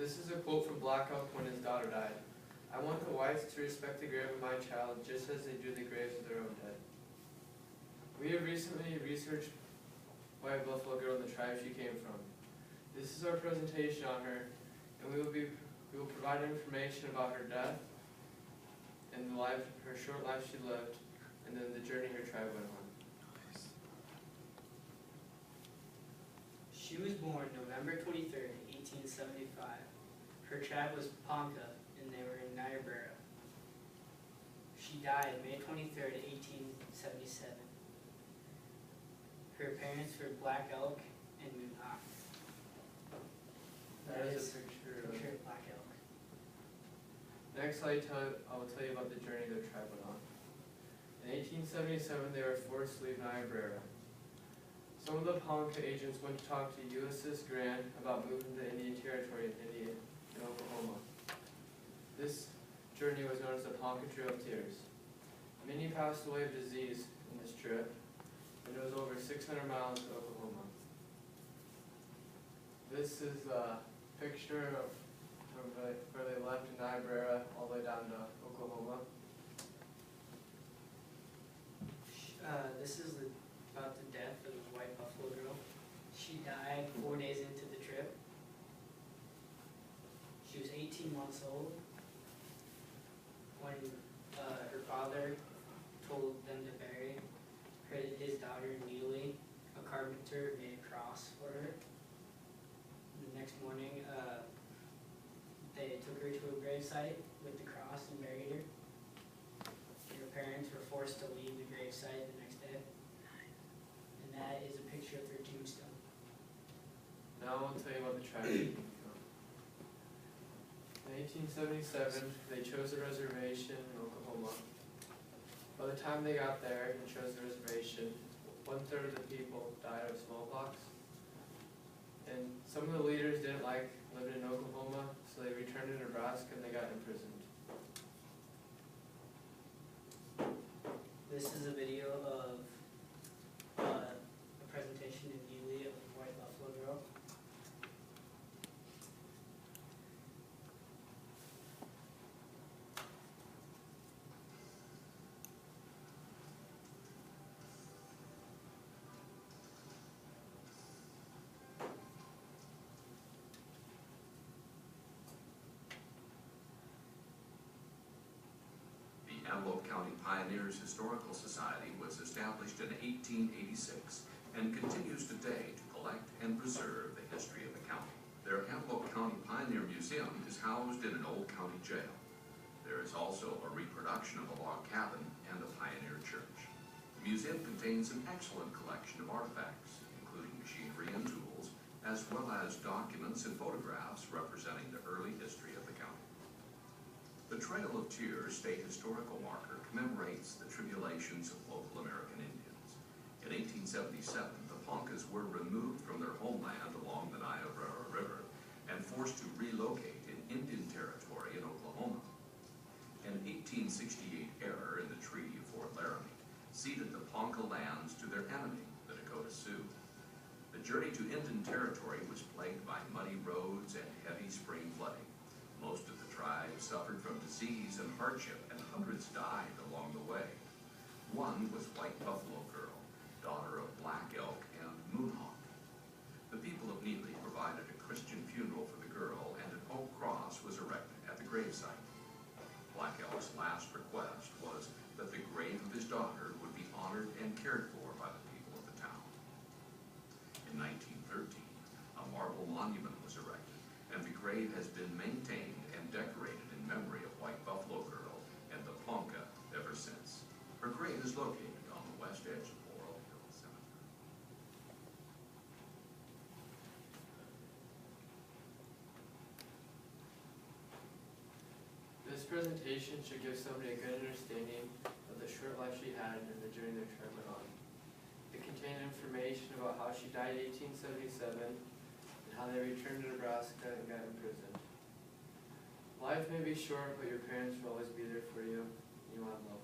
This is a quote from Black Elk when his daughter died. I want the whites to respect the grave of my child just as they do the graves of their own dead. We have recently researched White Buffalo Girl and the tribe she came from. This is our presentation on her, and we will provide information about her death and her short life she lived, and then the journey her tribe went on. She was born November 23rd, 1875. Her tribe was Ponca, and they were in Niobrara. She died May 23rd, 1877. Her parents were Black Elk and Moonhawk. That is a picture of Black Elk. Next, I will tell you about the journey their tribe went on. In 1877, they were forced to leave Niobrara. Some of the Ponca agents went to talk to Ulysses Grant about moving to Indian Territory in Oklahoma. This journey was known as the Ponca Trail of Tears. Many passed away of disease in this trip, and it was over 600 miles to Oklahoma. This is a picture of where they left in Niobrara all the way down to Oklahoma. This is about the death of the White Buffalo Girl. She died 4 days into the trip. She was 18 months old when her father told them to bury his daughter Neely. A carpenter made a cross for her. The next morning, they took her to a gravesite with the cross and buried her. Her parents were forced to leave the gravesite the next day. And that is a picture of her tombstone. Now I'll tell you about the tragedy. In 1877, they chose a reservation in Oklahoma. By the time they got there and chose the reservation, 1/3 of the people died of smallpox. And some of the leaders didn't like living in Oklahoma, so they returned to Nebraska and they got imprisoned. This is a video of a presentation in Neely of the White Buffalo Girl. The Antelope County Pioneers Historical Society was established in 1886 and continues today to collect and preserve the history of the county. Their Antelope County Pioneer Museum is housed in an old county jail. There is also a reproduction of a log cabin and a pioneer church. The museum contains an excellent collection of artifacts, including machinery and tools, as well as documents and photographs representing the early history of the county. The Trail of Tears State Historical Marker commemorates the tribulations of local American Indians. In 1877, the Poncas were removed from their homeland along the Niobrara River and forced to relocate in Indian Territory in Oklahoma. An 1868 error in the Treaty of Fort Laramie ceded the Ponca lands to their enemy, the Dakota Sioux. The journey to Indian Territory was plagued by muddy roads and heavy spring flooding. Most of the tribe suffered from disease and hardship, and hundreds died along the way. One was White Buffalo Girl, daughter of Black Elk and Moonhawk. The people of Neely provided a Christian funeral for the girl, and an oak cross was erected at the gravesite. Black Elk's last request was that the grave of his daughter would be honored and cared for by the people of the town. In 1913, a marble monument was erected, and the grave has been maintained and decorated in memory of White Buffalo Girl and the Ponca ever since. Her grave is located on the west edge of Laurel Hill Cemetery. This presentation should give somebody a good understanding of the short life she had and the journey their tribe went on. It contained information about how she died in 1877 and how they returned to Nebraska and got imprisoned. Life may be short, but your parents will always be there for you. You want to love them.